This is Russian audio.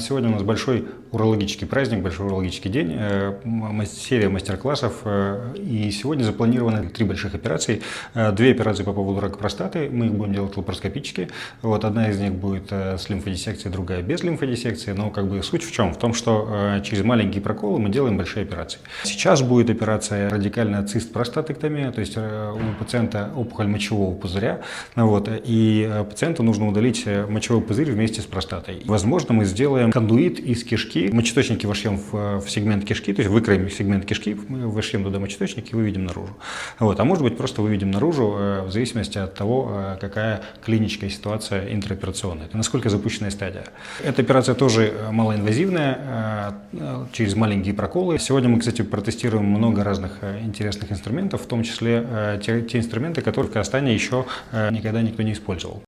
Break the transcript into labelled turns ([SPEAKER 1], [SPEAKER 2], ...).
[SPEAKER 1] Сегодня у нас большой урологический праздник, большой урологический день, серия мастер-классов. И сегодня запланированы 3 больших операции. 2 операции по поводу рака простаты, мы их будем делать лапароскопически. Одна из них будет с лимфодиссекцией, другая без лимфодиссекции. Но суть в чем? В том, что через маленькие проколы мы делаем большие операции. Сейчас будет операция радикальная цистпростатэктомия, то есть у пациента опухоль мочевого пузыря. И пациенту нужно удалить мочевой пузырь вместе с простатой. Возможно, мы сделаем кондуит из кишки, мочеточники вошьем в сегмент кишки, то есть выкроем сегмент кишки, мы вошьем туда мочеточники и выведем наружу. А может быть, просто выведем наружу в зависимости от того, какая клиническая ситуация интраоперационная, насколько запущенная стадия. Эта операция тоже малоинвазивная, через маленькие проколы. Сегодня мы, кстати, протестируем много разных интересных инструментов, в том числе те инструменты, которые в Казахстане еще никогда никто не использовал.